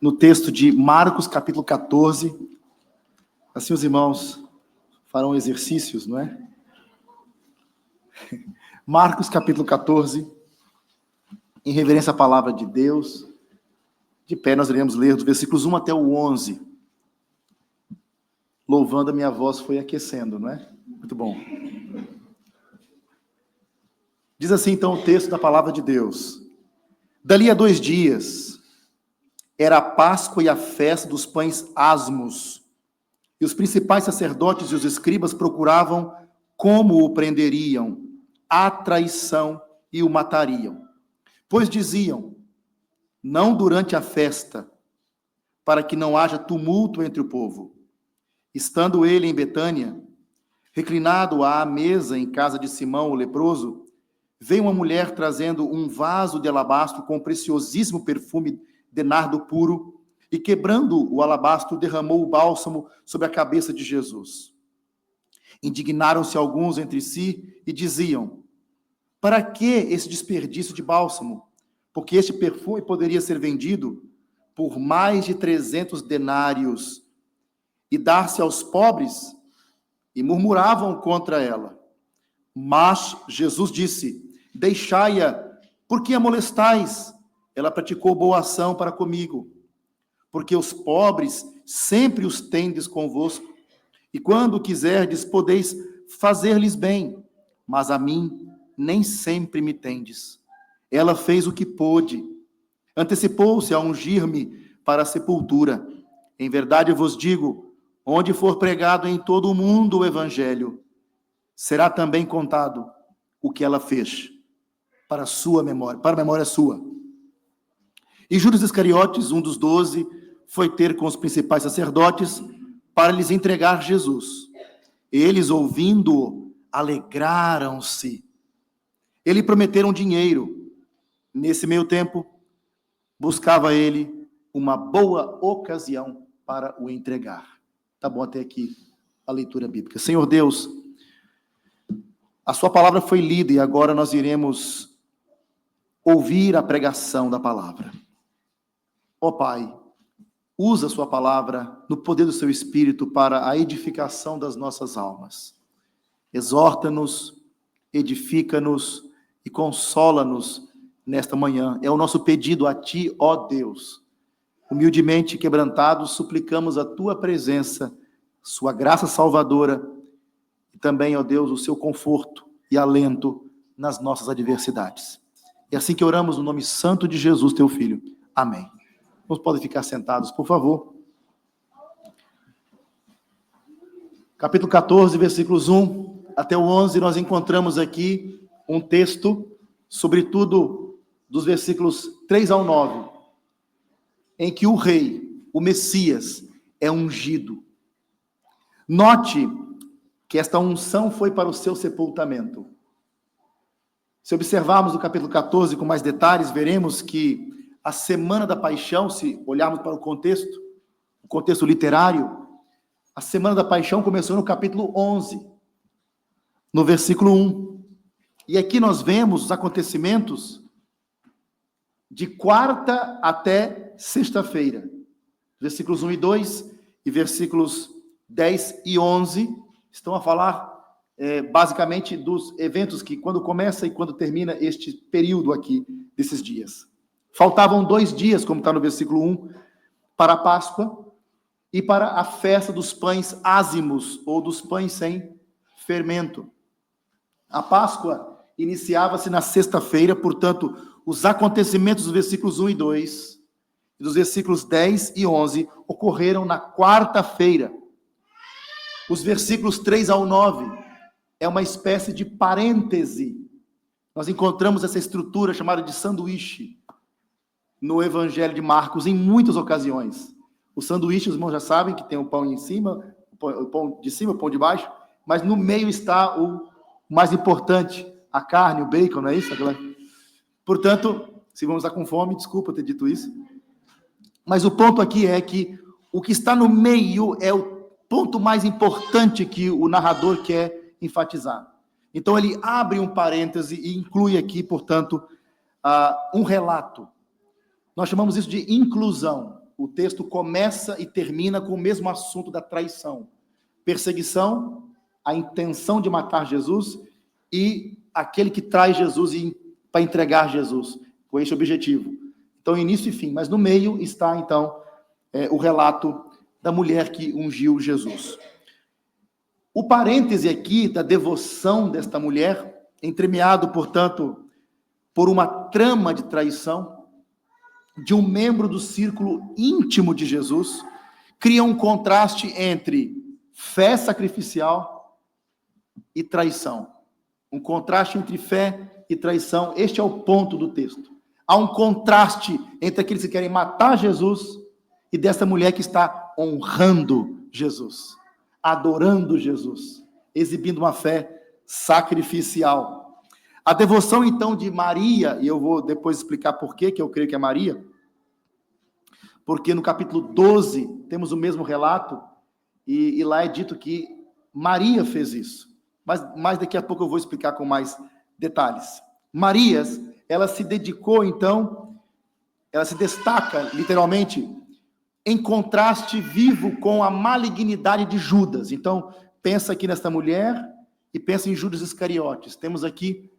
no texto de Marcos, capítulo 14. Assim os irmãos farão exercícios, não é? Marcos, capítulo 14, em reverência à palavra de Deus. De pé nós iremos ler dos versículos 1 até o 11. Louvando, a minha voz foi aquecendo, não é? Muito bom. Diz assim então o texto da palavra de Deus. Dali a 2 dias, era a Páscoa e a festa dos pães asmos. E os principais sacerdotes e os escribas procuravam como o prenderiam, à traição, e o matariam. Pois diziam, não durante a festa, para que não haja tumulto entre o povo. Estando ele em Betânia, reclinado à mesa em casa de Simão, o leproso, veio uma mulher trazendo um vaso de alabastro com preciosíssimo perfume de nardo puro, e quebrando o alabastro, derramou o bálsamo sobre a cabeça de Jesus. Indignaram-se alguns entre si e diziam, para que esse desperdício de bálsamo? Porque este perfume poderia ser vendido por mais de 300 denários e dar-se aos pobres, e murmuravam contra ela. Mas Jesus disse, deixai-a, por que a molestais? Ela praticou boa ação para comigo, porque os pobres sempre os tendes convosco, e quando quiserdes, podeis fazer-lhes bem, mas a mim nem sempre me tendes. Ela fez o que pôde, antecipou-se a ungir-me para a sepultura. Em verdade eu vos digo, onde for pregado em todo o mundo o evangelho, será também contado o que ela fez, para a sua memória, para a memória sua. E Judas Iscariotes, um dos 12, foi ter com os principais sacerdotes para lhes entregar Jesus. Eles, ouvindo-o, alegraram-se. Ele prometeram dinheiro. Nesse meio tempo, buscava ele uma boa ocasião para o entregar. Tá bom até aqui a leitura bíblica. Senhor Deus, a sua palavra foi lida e agora nós iremos ouvir a pregação da palavra. Ó Pai, usa a sua palavra no poder do seu Espírito para a edificação das nossas almas. Exorta-nos, edifica-nos e consola-nos nesta manhã. É o nosso pedido a Ti, ó Deus. Humildemente quebrantados, suplicamos a Tua presença, Sua graça salvadora e também, ó Deus, o Seu conforto e alento nas nossas adversidades. É assim que oramos no nome santo de Jesus, Teu Filho. Amém. Vocês podem ficar sentados, por favor. Capítulo 14, versículos 1 até o 11, nós encontramos aqui um texto, sobretudo dos versículos 3 ao 9, em que o rei, o Messias, é ungido. Note que esta unção foi para o seu sepultamento. Se observarmos o capítulo 14 com mais detalhes, veremos que a Semana da Paixão, se olharmos para o contexto literário, a Semana da Paixão começou no capítulo 11, no versículo 1. E aqui nós vemos os acontecimentos de quarta até sexta-feira. Versículos 1 e 2 e versículos 10 e 11 estão a falar basicamente dos eventos que quando começa e quando termina este período aqui, desses dias. Faltavam 2 dias, como está no versículo 1, para a Páscoa e para a festa dos pães ázimos, ou dos pães sem fermento. A Páscoa iniciava-se na sexta-feira, portanto, os acontecimentos dos versículos 1 e 2, e dos versículos 10 e 11, ocorreram na quarta-feira. Os versículos 3 ao 9 é uma espécie de parêntese. Nós encontramos essa estrutura chamada de sanduíche no Evangelho de Marcos em muitas ocasiões. O sanduíche, os irmãos já sabem que tem o pão em cima, o pão de cima, o pão de baixo, mas no meio está o mais importante, a carne, o bacon, não é isso? Portanto, se vamos estar com fome, desculpa ter dito isso, mas o ponto aqui é que o que está no meio é o ponto mais importante que o narrador quer enfatizar. Então ele abre um parêntese e inclui aqui, portanto, um relato. Nós chamamos isso de inclusão. o texto começa e termina com o mesmo assunto da traição. Perseguição, a intenção de matar Jesus e aquele que traz Jesus para entregar Jesus, com esse objetivo. Então, início e fim. Mas no meio está, então, o relato da mulher que ungiu Jesus. O parêntese aqui da devoção desta mulher, entremeado, portanto, por uma trama de traição de um membro do círculo íntimo de Jesus, cria um contraste entre fé sacrificial e traição. Um contraste entre fé e traição. Este é o ponto do texto. Há um contraste entre aqueles que querem matar Jesus e dessa mulher que está honrando Jesus, adorando Jesus, exibindo uma fé sacrificial. A devoção, então, de Maria, e eu vou depois explicar por que eu creio que é Maria, porque no capítulo 12 temos o mesmo relato, e lá é dito que Maria fez isso. Mas daqui a pouco eu vou explicar com mais detalhes. Maria, ela se dedicou, então, ela se destaca, literalmente, em contraste vivo com a malignidade de Judas. Então, pensa aqui nesta mulher e pensa em Judas Iscariotes. Temos aqui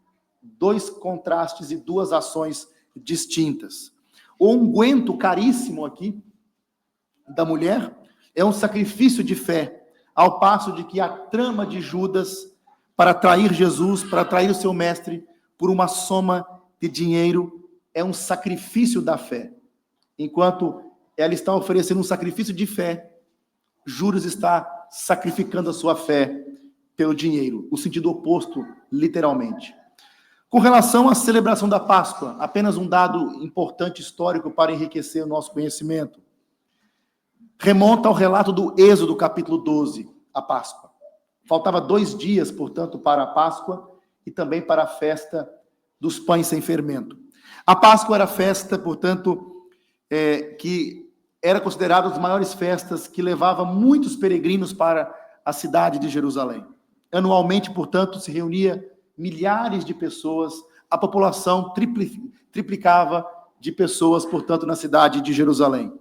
dois contrastes e duas ações distintas. O unguento caríssimo aqui da mulher é um sacrifício de fé, ao passo de que a trama de Judas para trair Jesus, para trair o seu mestre por uma soma de dinheiro, é um sacrifício da fé. Enquanto ela está oferecendo um sacrifício de fé, Judas está sacrificando a sua fé pelo dinheiro, o sentido oposto, literalmente. Com relação à celebração da Páscoa, apenas um dado importante histórico para enriquecer o nosso conhecimento. Remonta ao relato do Êxodo, capítulo 12, a Páscoa. Faltava 2 dias, portanto, para a Páscoa e também para a festa dos pães sem fermento. A Páscoa era a festa, portanto, que era considerada uma das maiores festas que levava muitos peregrinos para a cidade de Jerusalém. Anualmente, portanto, se reunia milhares de pessoas, a população triplicava de pessoas, portanto, na cidade de Jerusalém.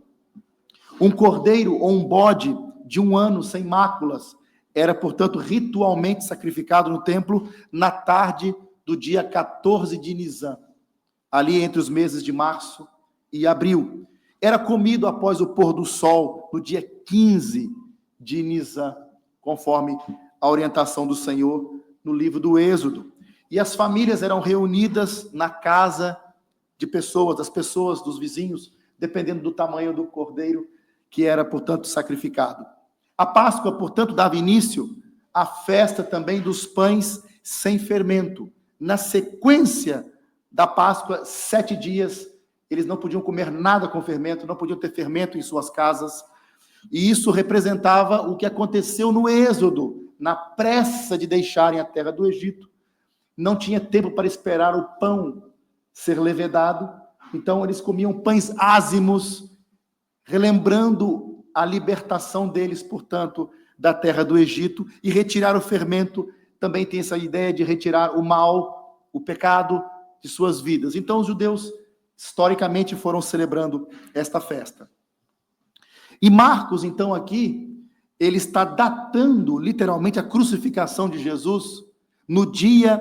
Um cordeiro ou um bode de 1 ano sem máculas era, portanto, ritualmente sacrificado no templo na tarde do dia 14 de Nisan, ali entre os meses de março e abril. Era comido após o pôr do sol, no dia 15 de Nisan, conforme a orientação do Senhor no livro do Êxodo. E as famílias eram reunidas na casa de pessoas, das pessoas, dos vizinhos, dependendo do tamanho do cordeiro que era, portanto, sacrificado. A Páscoa, portanto, dava início à festa também dos pães sem fermento. Na sequência da Páscoa, 7 dias, eles não podiam comer nada com fermento, não podiam ter fermento em suas casas. E isso representava o que aconteceu no Êxodo, na pressa de deixarem a terra do Egito. Não tinha tempo para esperar o pão ser levedado, então eles comiam pães ázimos, relembrando a libertação deles, portanto, da terra do Egito, e retirar o fermento também tem essa ideia de retirar o mal, o pecado de suas vidas. Então os judeus, historicamente, foram celebrando esta festa. E Marcos, então, aqui, ele está datando, literalmente, a crucificação de Jesus no dia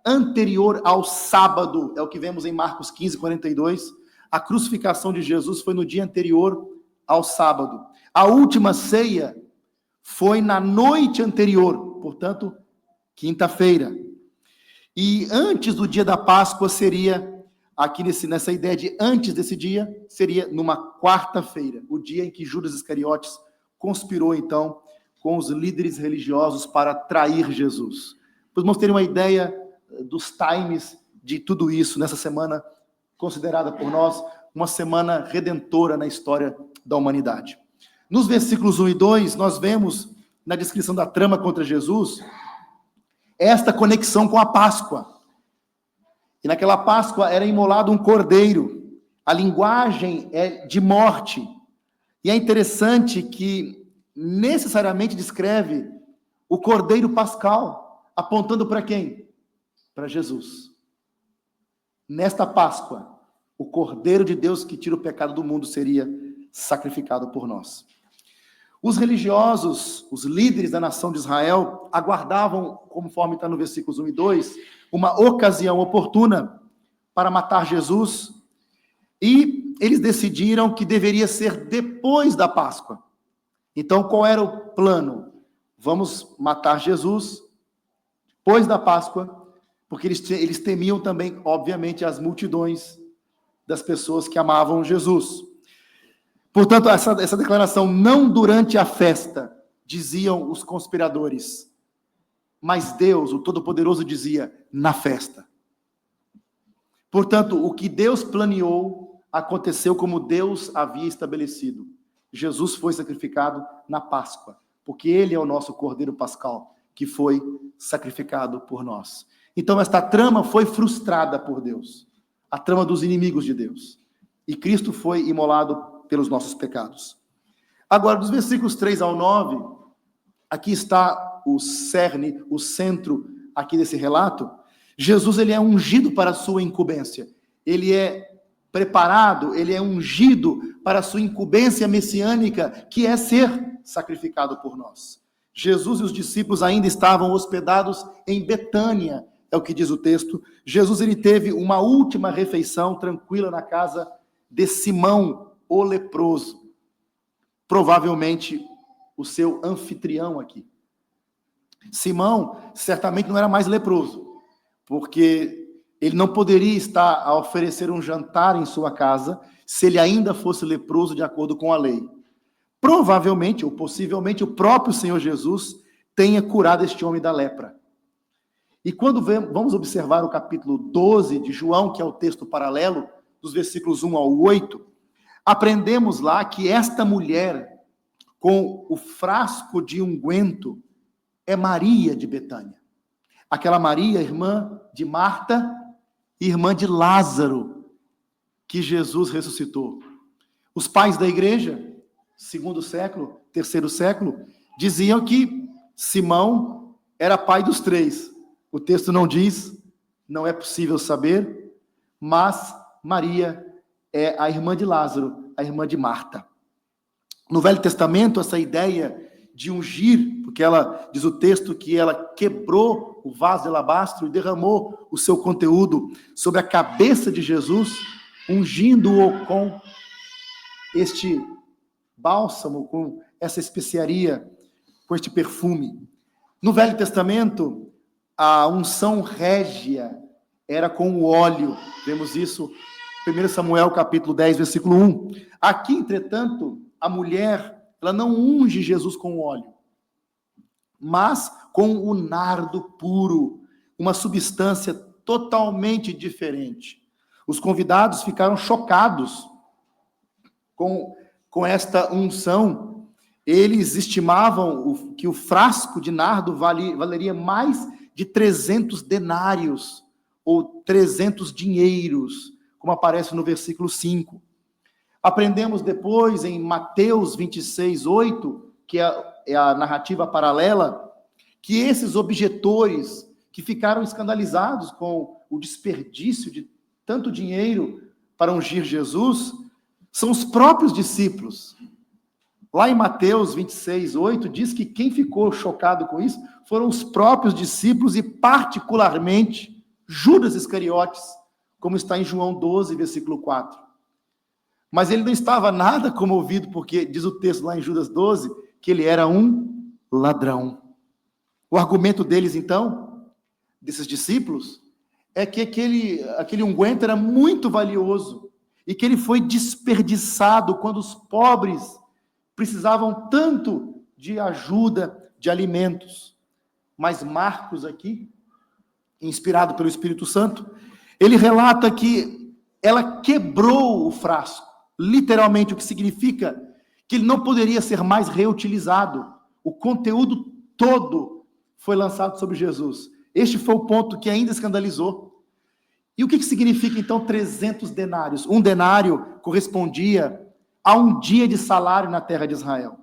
anterior ao sábado. É o que vemos em Marcos 15, 42. A crucificação de Jesus foi no dia anterior ao sábado. A última ceia foi na noite anterior, portanto, quinta-feira. E antes do dia da Páscoa seria, aqui nessa ideia de antes desse dia, seria numa quarta-feira, o dia em que Judas Iscariotes conspirou, então, com os líderes religiosos para trair Jesus. Para vamos ter uma ideia dos times de tudo isso nessa semana, considerada por nós uma semana redentora na história da humanidade. Nos versículos 1 e 2, nós vemos, na descrição da trama contra Jesus, esta conexão com a Páscoa. E naquela Páscoa era imolado um cordeiro. A linguagem é de morte. E é interessante que necessariamente descreve o cordeiro pascal, apontando para quem? Para Jesus. Nesta Páscoa, o cordeiro de Deus que tira o pecado do mundo seria sacrificado por nós. Os religiosos, os líderes da nação de Israel, aguardavam, conforme está no versículos 1 e 2, uma ocasião oportuna para matar Jesus, e eles decidiram que deveria ser depois da Páscoa. Então, qual era o plano? Vamos matar Jesus depois da Páscoa, porque eles temiam também, obviamente, as multidões das pessoas que amavam Jesus. Portanto, essa declaração, não durante a festa, diziam os conspiradores, mas Deus, o Todo-Poderoso, dizia, na festa. Portanto, o que Deus planeou aconteceu como Deus havia estabelecido. Jesus foi sacrificado na Páscoa, porque Ele é o nosso Cordeiro Pascal, que foi sacrificado por nós. Então, esta trama foi frustrada por Deus, a trama dos inimigos de Deus. E Cristo foi imolado pelos nossos pecados. Agora, dos versículos 3 ao 9, aqui está o cerne, o centro aqui desse relato. Jesus, ele é ungido para a sua incumbência. Ele é preparado, ele é ungido para a sua incumbência messiânica, que é ser sacrificado por nós. Jesus e os discípulos ainda estavam hospedados em Betânia, é o que diz o texto. Jesus, ele teve uma última refeição tranquila na casa de Simão, o leproso. Provavelmente o seu anfitrião aqui. Simão certamente não era mais leproso, porque ele não poderia estar a oferecer um jantar em sua casa se ele ainda fosse leproso de acordo com a lei. Provavelmente, ou possivelmente, o próprio Senhor Jesus tenha curado este homem da lepra. E quando vamos observar o capítulo 12 de João, que é o texto paralelo, dos versículos 1 ao 8, aprendemos lá que esta mulher, com o frasco de unguento, é Maria de Betânia. Aquela Maria, irmã de Marta e irmã de Lázaro, que Jesus ressuscitou. Os pais da igreja, segundo século, terceiro século, diziam que Simão era pai dos três. O texto não diz, não é possível saber, mas Maria é a irmã de Lázaro, a irmã de Marta. No Velho Testamento, essa ideia de ungir, porque ela diz o texto que ela quebrou o vaso de alabastro e derramou o seu conteúdo sobre a cabeça de Jesus, ungindo-o com este bálsamo, com essa especiaria, com este perfume. No Velho Testamento, a unção régia era com o óleo. Vemos isso em 1 Samuel capítulo 10, versículo 1. Aqui, entretanto, a mulher, ela não unge Jesus com óleo, mas com o nardo puro, uma substância totalmente diferente. Os convidados ficaram chocados com esta unção. Eles estimavam que o frasco de nardo valeria mais de 300 denários, ou 300 dinheiros, como aparece no versículo 5. Aprendemos depois em Mateus 26, 8, que é a narrativa paralela, que esses objetores que ficaram escandalizados com o desperdício de tanto dinheiro para ungir Jesus, são os próprios discípulos. Lá em Mateus 26, 8, diz que quem ficou chocado com isso foram os próprios discípulos e particularmente Judas Iscariotes, como está em João 12, versículo 4. Mas ele não estava nada comovido, porque diz o texto lá em Judas 12, que ele era um ladrão. O argumento deles, então, desses discípulos, é que aquele unguento era muito valioso e que ele foi desperdiçado quando os pobres precisavam tanto de ajuda, de alimentos. Mas Marcos aqui, inspirado pelo Espírito Santo, ele relata que ela quebrou o frasco, literalmente, o que significa que ele não poderia ser mais reutilizado. O conteúdo todo foi lançado sobre Jesus. Este foi o ponto que ainda escandalizou. E o que significa, então, 300 denários? Um denário correspondia a um dia de salário na terra de Israel.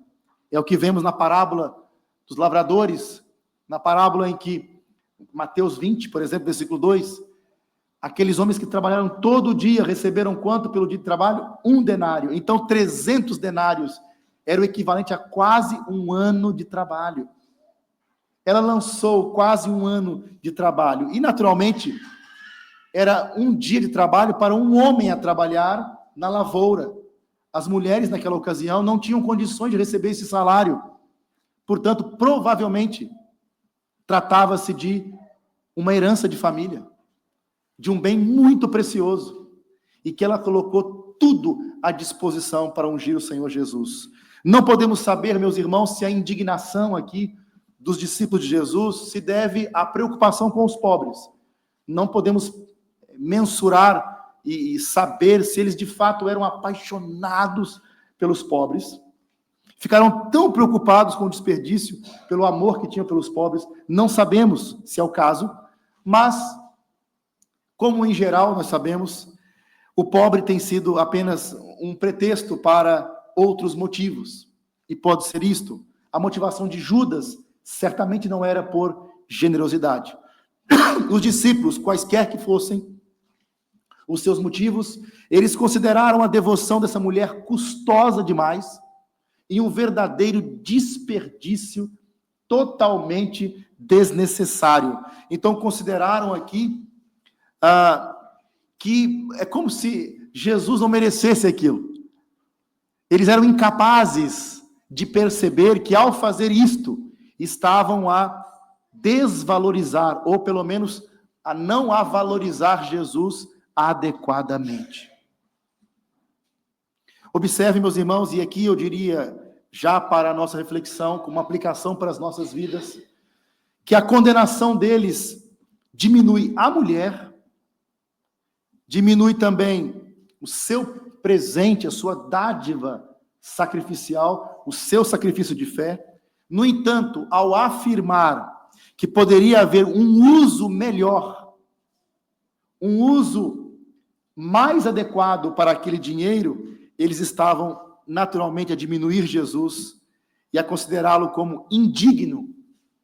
É o que vemos na parábola dos lavradores, na parábola em que, Mateus 20, por exemplo, versículo 2, Aqueles homens que trabalharam todo dia receberam quanto pelo dia de trabalho? 1 denário. Então, 300 denários era o equivalente a quase um ano de trabalho. Ela lançou quase um ano de trabalho. E, naturalmente, era um dia de trabalho para um homem a trabalhar na lavoura. As mulheres, naquela ocasião, não tinham condições de receber esse salário. Portanto, provavelmente, tratava-se de uma herança de família, de um bem muito precioso, e que ela colocou tudo à disposição para ungir o Senhor Jesus. Não podemos saber, meus irmãos, se a indignação aqui dos discípulos de Jesus se deve à preocupação com os pobres. Não podemos mensurar e saber se eles de fato eram apaixonados pelos pobres. Ficaram tão preocupados com o desperdício, pelo amor que tinham pelos pobres. Não sabemos se é o caso, mas, como em geral nós sabemos, o pobre tem sido apenas um pretexto para outros motivos. E pode ser isto. A motivação de Judas certamente não era por generosidade. Os discípulos, quaisquer que fossem os seus motivos, eles consideraram a devoção dessa mulher custosa demais e um verdadeiro desperdício totalmente desnecessário. Então, consideraram aqui que é como se Jesus não merecesse aquilo. Eles eram incapazes de perceber que, ao fazer isto, estavam a desvalorizar, ou pelo menos a não a valorizar Jesus adequadamente. Observe, meus irmãos, e aqui eu diria, já para a nossa reflexão, como aplicação para as nossas vidas, que a condenação deles diminui a mulher, diminui também o seu presente, a sua dádiva sacrificial, o seu sacrifício de fé. No entanto, ao afirmar que poderia haver um uso melhor, um uso mais adequado para aquele dinheiro, eles estavam naturalmente a diminuir Jesus e a considerá-lo como indigno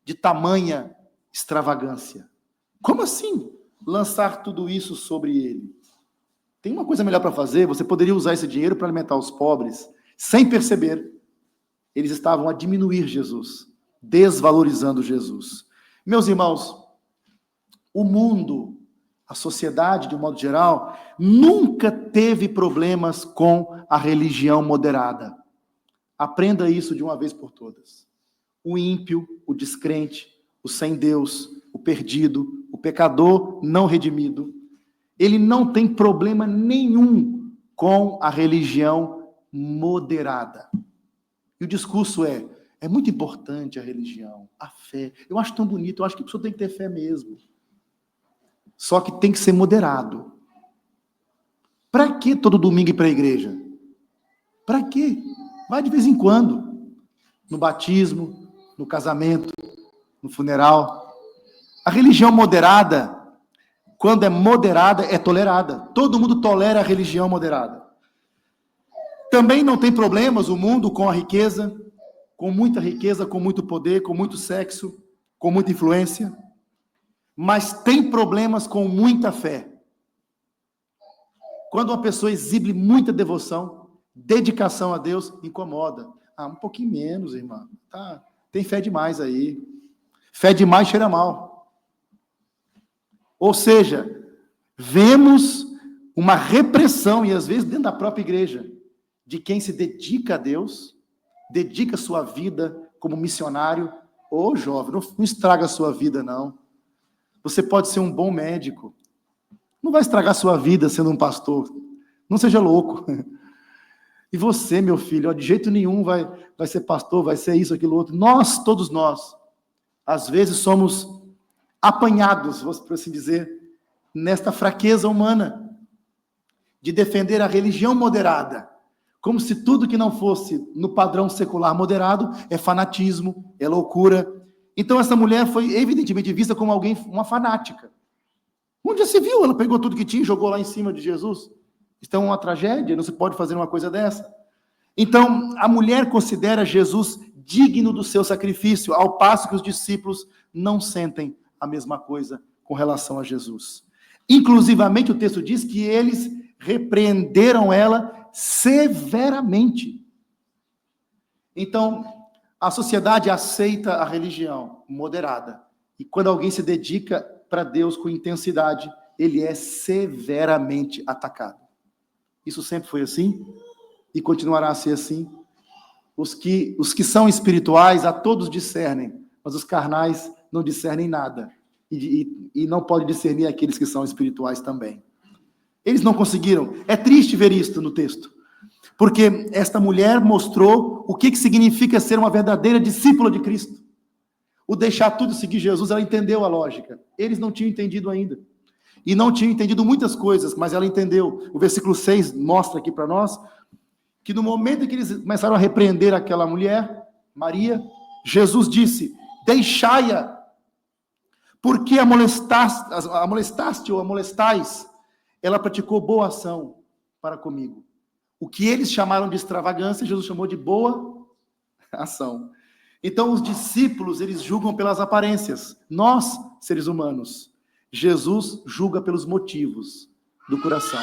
de tamanha extravagância. Como assim lançar tudo isso sobre ele? Tem uma coisa melhor para fazer, você poderia usar esse dinheiro para alimentar os pobres, sem perceber. Eles estavam a diminuir Jesus, desvalorizando Jesus. Meus irmãos, o mundo, a sociedade, de um modo geral, nunca teve problemas com a religião moderada. Aprenda isso de uma vez por todas. O ímpio, o descrente, o sem Deus, o perdido, o pecador não redimido, ele não tem problema nenhum com a religião moderada. E o discurso é muito importante a religião, a fé. Eu acho tão bonito, eu acho que a pessoa tem que ter fé mesmo. Só que tem que ser moderado. Para que todo domingo ir para a igreja? Para quê? Vai de vez em quando. No batismo, no casamento, no funeral. A religião moderada, quando é moderada, é tolerada. Todo mundo tolera a religião moderada. Também não tem problemas o mundo com a riqueza, com muita riqueza, com muito poder, com muito sexo, com muita influência. Mas tem problemas com muita fé. Quando uma pessoa exibe muita devoção, dedicação a Deus, incomoda. Um pouquinho menos, irmão. Tá, tem fé demais aí. Fé demais cheira mal. Ou seja, vemos uma repressão, e às vezes dentro da própria igreja, de quem se dedica a Deus, dedica sua vida como missionário. Ô jovem, não estraga a sua vida, não. Você pode ser um bom médico. Não vai estragar sua vida sendo um pastor. Não seja louco. E você, meu filho, de jeito nenhum vai ser pastor, vai ser isso, aquilo, outro. Nós, todos nós, às vezes somos apanhados, por assim dizer, nesta fraqueza humana de defender a religião moderada, como se tudo que não fosse no padrão secular moderado é fanatismo, é loucura. Então essa mulher foi evidentemente vista como alguém, uma fanática. Onde já se viu? Ela pegou tudo que tinha e jogou lá em cima de Jesus. Isso é uma tragédia, não se pode fazer uma coisa dessa. Então, a mulher considera Jesus digno do seu sacrifício, ao passo que os discípulos não sentem a mesma coisa com relação a Jesus. Inclusivamente, o texto diz que eles repreenderam ela severamente. Então, a sociedade aceita a religião moderada. E quando alguém se dedica para Deus com intensidade, ele é severamente atacado. Isso sempre foi assim e continuará a ser assim. Os que são espirituais, a todos discernem, mas os carnais não discernem nada. E não pode discernir aqueles que são espirituais também. Eles não conseguiram. É triste ver isso no texto. Porque esta mulher mostrou o que significa ser uma verdadeira discípula de Cristo. O deixar tudo e seguir Jesus, ela entendeu a lógica. Eles não tinham entendido ainda. E não tinham entendido muitas coisas, mas ela entendeu. O versículo 6 mostra aqui para nós que no momento em que eles começaram a repreender aquela mulher, Maria, Jesus disse: deixai-a, porque a molestaste ou a molestais, ela praticou boa ação para comigo. O que eles chamaram de extravagância, Jesus chamou de boa ação. Então, os discípulos, eles julgam pelas aparências. Nós, seres humanos, Jesus julga pelos motivos do coração.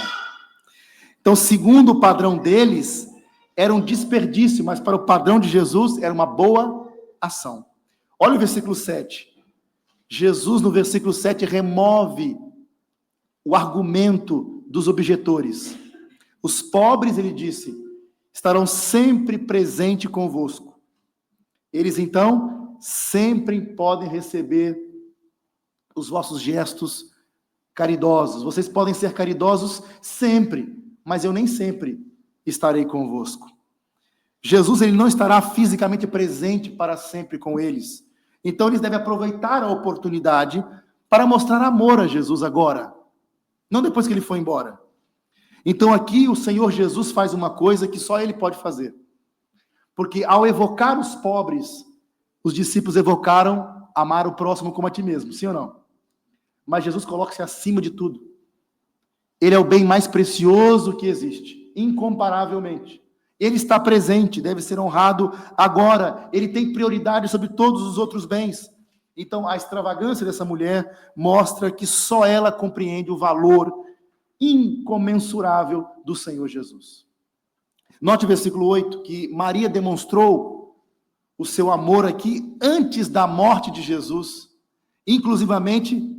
Então, segundo o padrão deles, era um desperdício, mas para o padrão de Jesus, era uma boa ação. Olha o versículo 7. Jesus, no versículo 7, remove o argumento dos objetores. Os pobres, ele disse, estarão sempre presentes convosco. Eles, então, sempre podem receber os vossos gestos caridosos. Vocês podem ser caridosos sempre, mas eu nem sempre estarei convosco. Jesus, ele não estará fisicamente presente para sempre com eles. Então, eles devem aproveitar a oportunidade para mostrar amor a Jesus agora, não depois que ele foi embora. Então, aqui, o Senhor Jesus faz uma coisa que só ele pode fazer. Porque ao evocar os pobres, os discípulos evocaram amar o próximo como a ti mesmo, sim ou não? Mas Jesus coloca-se acima de tudo. Ele é o bem mais precioso que existe, incomparavelmente. Ele está presente, deve ser honrado agora. Ele tem prioridade sobre todos os outros bens. Então, a extravagância dessa mulher mostra que só ela compreende o valor incomensurável do Senhor Jesus. Note o versículo 8, que Maria demonstrou o seu amor aqui antes da morte de Jesus. Inclusivamente,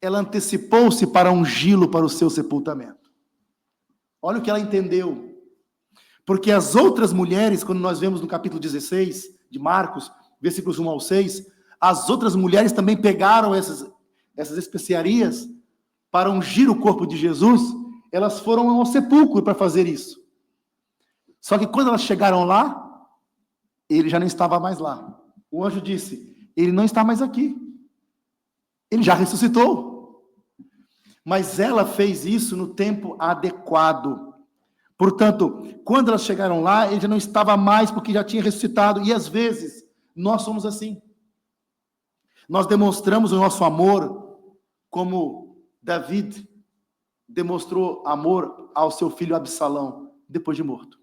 ela antecipou-se para ungí-lo para o seu sepultamento. Olha o que ela entendeu. Porque as outras mulheres, quando nós vemos no capítulo 16 de Marcos, versículos 1 ao 6, as outras mulheres também pegaram essas especiarias para ungir o corpo de Jesus. Elas foram ao sepulcro para fazer isso. Só que quando elas chegaram lá, ele já não estava mais lá. O anjo disse: ele não está mais aqui. Ele já ressuscitou. Mas ela fez isso no tempo adequado. Portanto, quando elas chegaram lá, ele já não estava mais porque já tinha ressuscitado. E às vezes, nós somos assim. Nós demonstramos o nosso amor como David demonstrou amor ao seu filho Absalão depois de morto.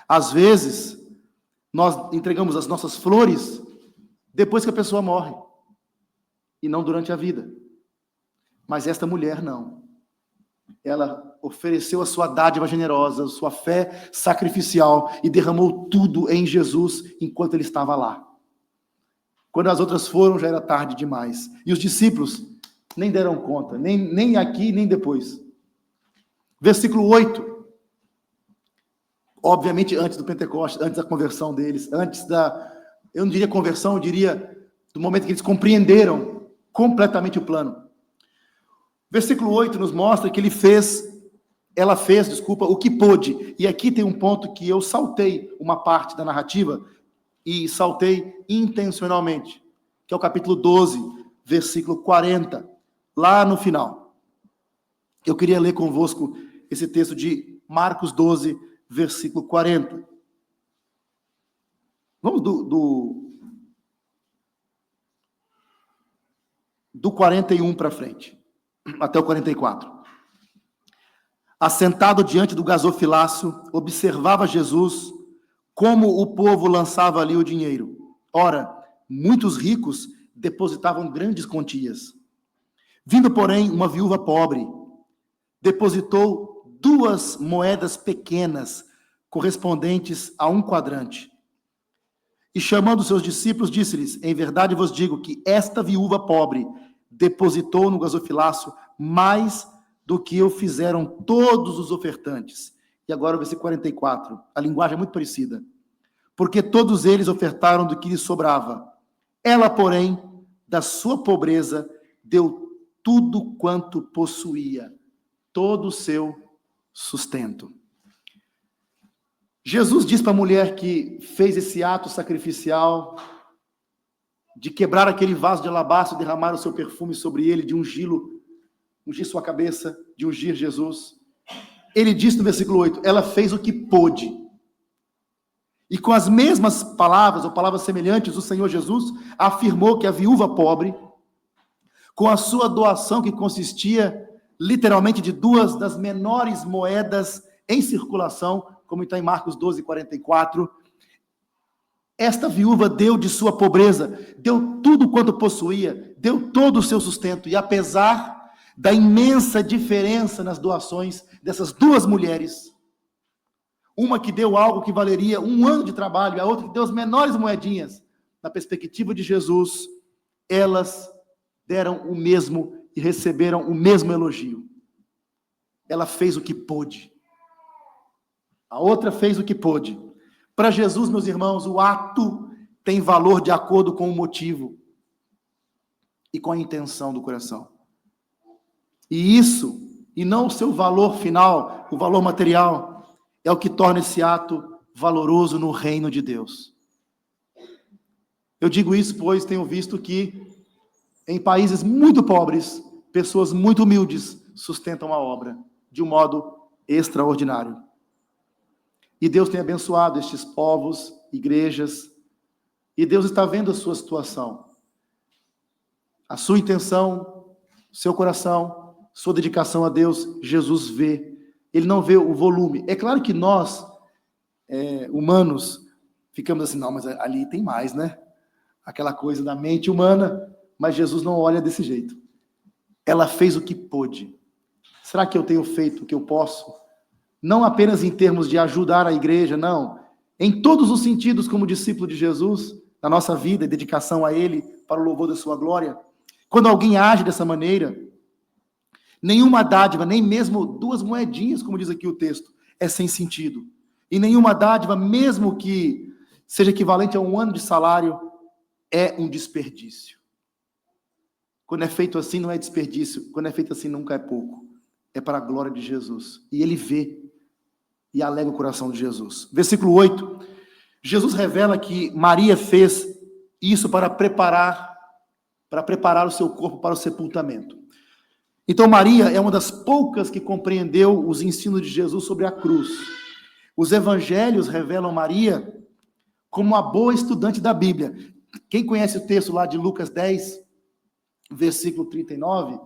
Às vezes, nós entregamos as nossas flores depois que a pessoa morre, e não durante a vida. Mas esta mulher não. Ela ofereceu a sua dádiva generosa, a sua fé sacrificial, e derramou tudo em Jesus enquanto ele estava lá. Quando as outras foram, já era tarde demais. E os discípulos nem deram conta, nem aqui, nem depois. Versículo 8. Obviamente, antes do Pentecostes, antes da conversão deles, eu não diria conversão, eu diria do momento que eles compreenderam completamente o plano. Versículo 8 nos mostra que ela fez, o que pôde. E aqui tem um ponto que eu saltei uma parte da narrativa, e saltei intencionalmente, que é o capítulo 12, versículo 40, lá no final. Eu queria ler convosco esse texto de Marcos 12, versículo 40. Vamos do 41 para frente, até o 44. Assentado diante do gasofilácio, observava Jesus como o povo lançava ali o dinheiro. Ora, muitos ricos depositavam grandes quantias. Vindo, porém, uma viúva pobre, depositou 2 moedas pequenas, correspondentes a 1 quadrante. E chamando seus discípulos, disse-lhes: em verdade vos digo que esta viúva pobre depositou no gasofilaço mais do que o fizeram todos os ofertantes. E agora o versículo 44, a linguagem é muito parecida. Porque todos eles ofertaram do que lhes sobrava. Ela, porém, da sua pobreza, deu tudo quanto possuía, todo o seu sustento. Jesus diz para a mulher que fez esse ato sacrificial de quebrar aquele vaso de alabastro, derramar o seu perfume sobre ele, de ungir sua cabeça, de ungir Jesus. Ele diz no versículo 8, ela fez o que pôde. E com as mesmas palavras, ou palavras semelhantes, o Senhor Jesus afirmou que a viúva pobre, com a sua doação que consistia literalmente de 2 das menores moedas em circulação, como está em Marcos 12, 44, esta viúva deu de sua pobreza, deu tudo quanto possuía, deu todo o seu sustento, e apesar da imensa diferença nas doações dessas 2 mulheres, uma que deu algo que valeria 1 ano de trabalho, e a outra que deu as menores moedinhas, na perspectiva de Jesus, elas deram o mesmo e receberam o mesmo elogio. Ela fez o que pôde. A outra fez o que pôde. Para Jesus, meus irmãos, o ato tem valor de acordo com o motivo e com a intenção do coração. E isso, e não o seu valor final, o valor material, é o que torna esse ato valoroso no reino de Deus. Eu digo isso pois tenho visto que em países muito pobres, pessoas muito humildes sustentam a obra de um modo extraordinário. E Deus tem abençoado estes povos, igrejas, e Deus está vendo a sua situação, a sua intenção, seu coração, sua dedicação a Deus. Jesus vê, ele não vê o volume. É claro que nós, humanos, ficamos assim, não, mas ali tem mais, né? Aquela coisa da mente humana, mas Jesus não olha desse jeito. Ela fez o que pôde. Será que eu tenho feito o que eu posso? Não apenas em termos de ajudar a igreja, não. Em todos os sentidos, como discípulo de Jesus, na nossa vida e dedicação a Ele, para o louvor da sua glória. Quando alguém age dessa maneira, nenhuma dádiva, nem mesmo 2 moedinhas, como diz aqui o texto, é sem sentido. E nenhuma dádiva, mesmo que seja equivalente a 1 ano de salário, é um desperdício. Quando é feito assim, não é desperdício. Quando é feito assim, nunca é pouco. É para a glória de Jesus. E ele vê e alegra o coração de Jesus. Versículo 8. Jesus revela que Maria fez isso para preparar o seu corpo para o sepultamento. Então Maria é uma das poucas que compreendeu os ensinos de Jesus sobre a cruz. Os evangelhos revelam Maria como uma boa estudante da Bíblia. Quem conhece o texto lá de Lucas 10, versículo 39,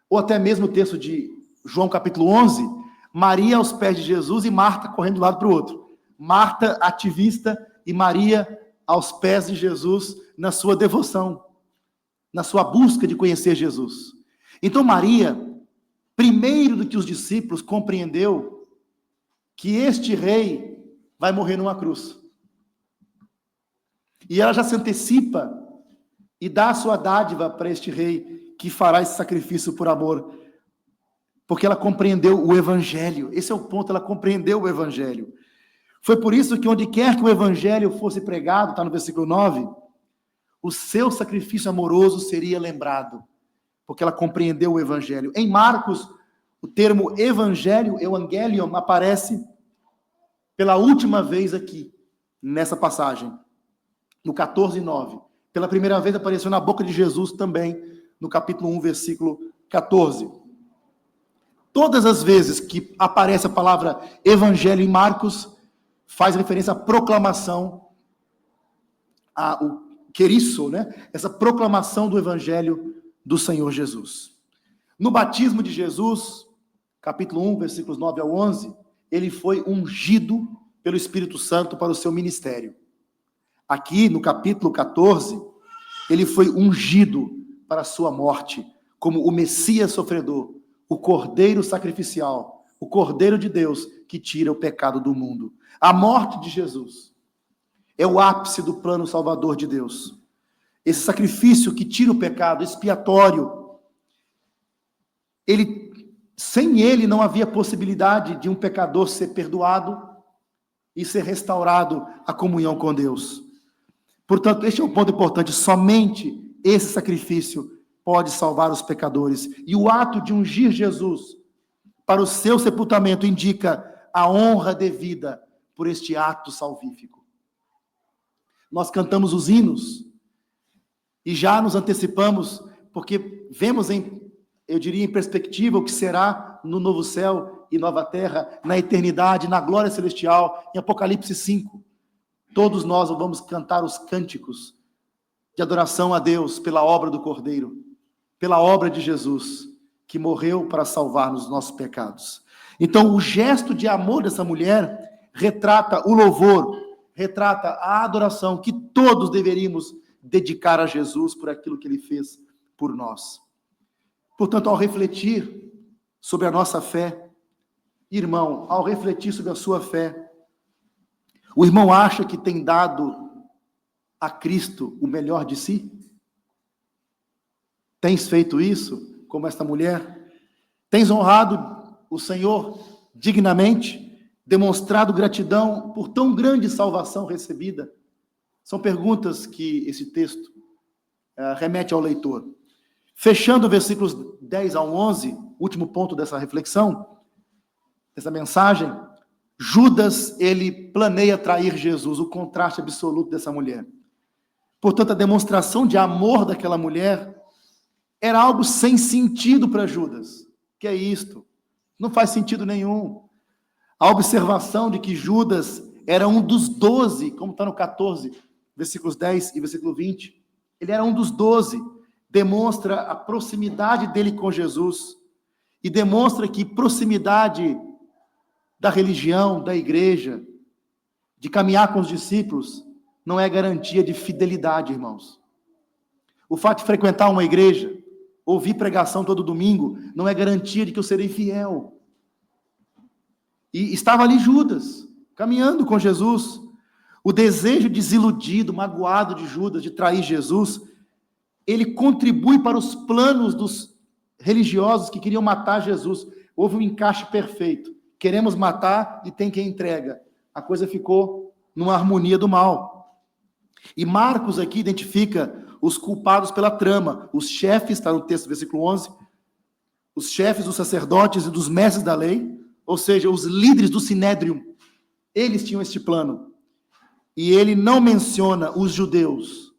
ou até mesmo o texto de João capítulo 11, Maria aos pés de Jesus e Marta correndo de um lado para o outro. Marta ativista e Maria aos pés de Jesus na sua devoção, na sua busca de conhecer Jesus. Então Maria, primeiro do que os discípulos, compreendeu que este rei vai morrer numa cruz. E ela já se antecipa e dá a sua dádiva para este rei que fará esse sacrifício por amor, porque ela compreendeu o evangelho. Esse é o ponto, ela compreendeu o evangelho. Foi por isso que onde quer que o evangelho fosse pregado, está no versículo 9, o seu sacrifício amoroso seria lembrado, porque ela compreendeu o evangelho. Em Marcos, o termo evangelho, evangelion, aparece pela última vez aqui, nessa passagem, no 14:9. Pela primeira vez apareceu na boca de Jesus também, no capítulo 1, versículo 14. Todas as vezes que aparece a palavra evangelho em Marcos, faz referência à proclamação, o querisso, né? Essa proclamação do evangelho do Senhor Jesus. No batismo de Jesus, capítulo 1, versículos 9 ao 11, ele foi ungido pelo Espírito Santo para o seu ministério. Aqui, no capítulo 14, ele foi ungido para a sua morte, como o Messias sofredor, o Cordeiro sacrificial, o Cordeiro de Deus que tira o pecado do mundo. A morte de Jesus é o ápice do plano salvador de Deus. Esse sacrifício que tira o pecado, expiatório, sem ele não havia possibilidade de um pecador ser perdoado e ser restaurado à comunhão com Deus. Portanto, este é um ponto importante. Somente esse sacrifício pode salvar os pecadores. E o ato de ungir Jesus para o seu sepultamento indica a honra devida por este ato salvífico. Nós cantamos os hinos e já nos antecipamos, porque vemos eu diria em perspectiva o que será no novo céu e nova terra, na eternidade, na glória celestial, em Apocalipse 5. Todos nós vamos cantar os cânticos de adoração a Deus pela obra do Cordeiro, pela obra de Jesus, que morreu para salvar-nos dos nossos pecados. Então, o gesto de amor dessa mulher retrata o louvor, retrata a adoração que todos deveríamos dedicar a Jesus por aquilo que ele fez por nós. Portanto, ao refletir sobre a nossa fé, irmão, ao refletir sobre a sua fé, o irmão acha que tem dado a Cristo o melhor de si? Tens feito isso, como esta mulher? Tens honrado o Senhor dignamente? Demonstrado gratidão por tão grande salvação recebida? São perguntas que esse texto remete ao leitor. Fechando versículos 10 ao 11, último ponto dessa reflexão, dessa mensagem, Judas, ele planeia trair Jesus, o contraste absoluto dessa mulher. Portanto, a demonstração de amor daquela mulher era algo sem sentido para Judas. Que é isto? Não faz sentido nenhum. A observação de que Judas era um dos 12, como está no 14, versículos 10 e versículo 20, ele era um dos 12, demonstra a proximidade dele com Jesus e demonstra que proximidade da religião, da igreja, de caminhar com os discípulos, não é garantia de fidelidade, irmãos. O fato de frequentar uma igreja, ouvir pregação todo domingo, não é garantia de que eu serei fiel. E estava ali Judas, caminhando com Jesus. O desejo desiludido, magoado de Judas de trair Jesus, ele contribui para os planos dos religiosos que queriam matar Jesus. Houve um encaixe perfeito. Queremos matar e tem quem entrega. A coisa ficou numa harmonia do mal. E Marcos aqui identifica os culpados pela trama. Os chefes, está no texto, versículo 11, os chefes dos sacerdotes e dos mestres da lei, ou seja, os líderes do Sinédrio, eles tinham este plano. E ele não menciona os judeus.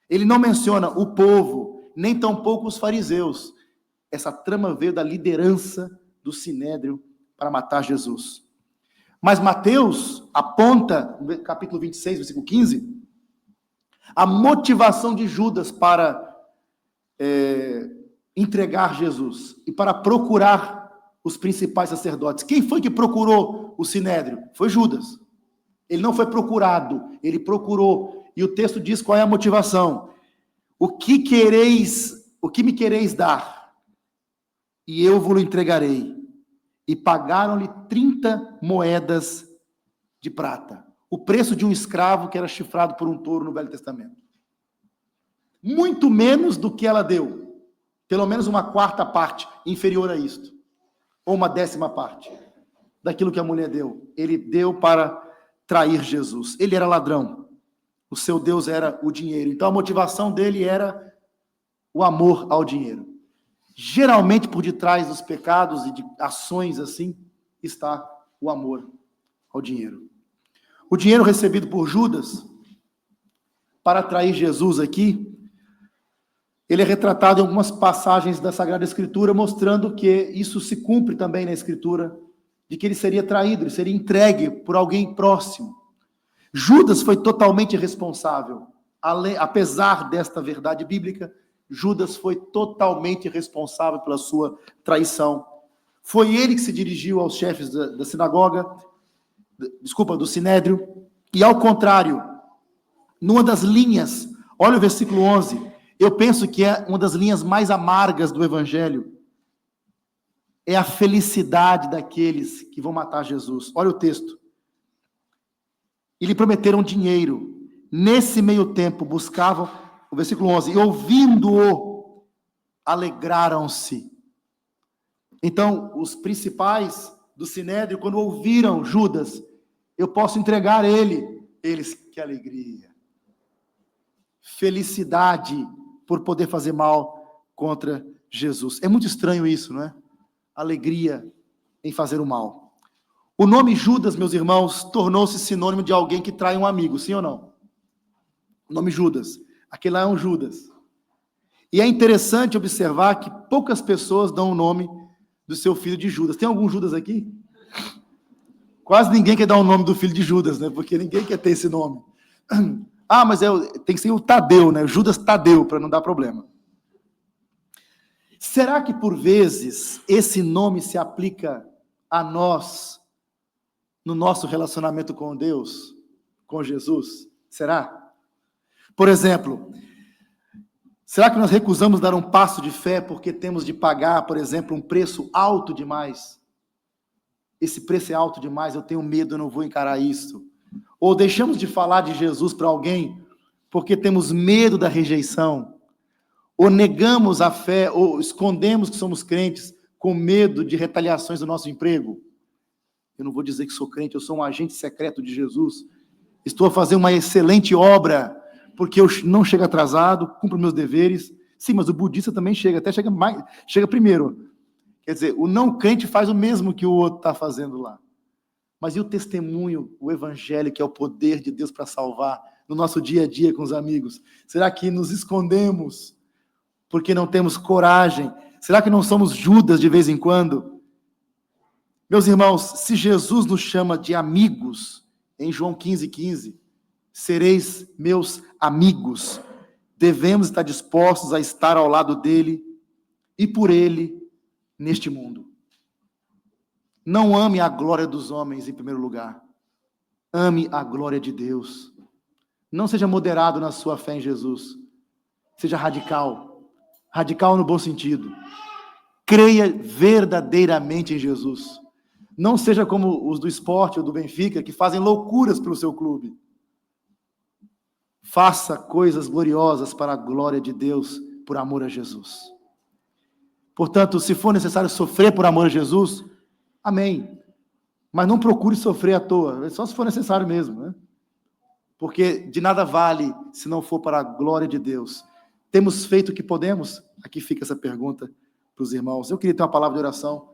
Ele não menciona o povo, nem tampouco os fariseus. Essa trama veio da liderança do Sinédrio para matar Jesus. Mas Mateus aponta, no capítulo 26, versículo 15, a motivação de Judas para entregar Jesus e para procurar os principais sacerdotes. Quem foi que procurou o Sinédrio? Foi Judas. Ele não foi procurado, ele procurou. E o texto diz qual é a motivação. O que me quereis dar? E eu vos entregarei. E pagaram-lhe 30 moedas de prata. O preço de um escravo que era chifrado por um touro no Velho Testamento. Muito menos do que ela deu. Pelo menos uma quarta parte inferior a isto. Ou uma 10ª parte daquilo que a mulher deu. Ele deu para trair Jesus. Ele era ladrão. O seu Deus era o dinheiro. Então a motivação dele era o amor ao dinheiro. Geralmente por detrás dos pecados e de ações assim está o amor ao dinheiro. O dinheiro recebido por Judas para trair Jesus aqui, ele é retratado em algumas passagens da Sagrada Escritura, mostrando que isso se cumpre também na Escritura, de que ele seria traído, ele seria entregue por alguém próximo. Judas foi totalmente responsável. Apesar desta verdade bíblica, Judas foi totalmente responsável pela sua traição. Foi ele que se dirigiu aos chefes da sinagoga, do Sinédrio, e ao contrário, numa das linhas, olha o versículo 11, Eu penso que é uma das linhas mais amargas do Evangelho. É a felicidade daqueles que vão matar Jesus. Olha o texto. E lhe prometeram dinheiro. Nesse meio tempo, buscavam, o versículo 11, e ouvindo-o, alegraram-se. Então, os principais do Sinédrio, quando ouviram Judas, eu posso entregar ele. Eles, que alegria. Felicidade por poder fazer mal contra Jesus. É muito estranho isso, não é? Alegria em fazer o mal. O nome Judas, meus irmãos, tornou-se sinônimo de alguém que trai um amigo, sim ou não? O nome Judas. Aquele lá é um Judas. E é interessante observar que poucas pessoas dão o nome do seu filho de Judas. Tem algum Judas aqui? Quase ninguém quer dar o nome do filho de Judas, né? Porque ninguém quer ter esse nome. Ah, mas tem que ser o Tadeu, né? Judas Tadeu, para não dar problema. Será que, por vezes, esse nome se aplica a nós, no nosso relacionamento com Deus, com Jesus? Será? Por exemplo, será que nós recusamos dar um passo de fé porque temos de pagar, por exemplo, um preço alto demais? Esse preço é alto demais, eu tenho medo, eu não vou encarar isso. Ou deixamos de falar de Jesus para alguém porque temos medo da rejeição. Ou negamos a fé, ou escondemos que somos crentes com medo de retaliações do nosso emprego. Eu não vou dizer que sou crente, eu sou um agente secreto de Jesus. Estou a fazer uma excelente obra, porque eu não chego atrasado, cumpro meus deveres. Sim, mas o budista também chega, até chega primeiro. Quer dizer, o não crente faz o mesmo que o outro está fazendo lá. Mas e o testemunho, o evangelho, que é o poder de Deus para salvar no nosso dia a dia com os amigos? Será que nos escondemos porque não temos coragem? Será que não somos Judas de vez em quando? Meus irmãos, se Jesus nos chama de amigos, em João 15:15, sereis meus amigos, devemos estar dispostos a estar ao lado dele e por ele neste mundo. Não ame a glória dos homens em primeiro lugar. Ame a glória de Deus. Não seja moderado na sua fé em Jesus. Seja radical. Radical no bom sentido. Creia verdadeiramente em Jesus. Não seja como os do esporte ou do Benfica, que fazem loucuras pelo seu clube. Faça coisas gloriosas para a glória de Deus, por amor a Jesus. Portanto, se for necessário sofrer por amor a Jesus, amém. Mas não procure sofrer à toa, só se for necessário mesmo, né? Porque de nada vale se não for para a glória de Deus. Temos feito o que podemos? Aqui fica essa pergunta para os irmãos. Eu queria ter uma palavra de oração.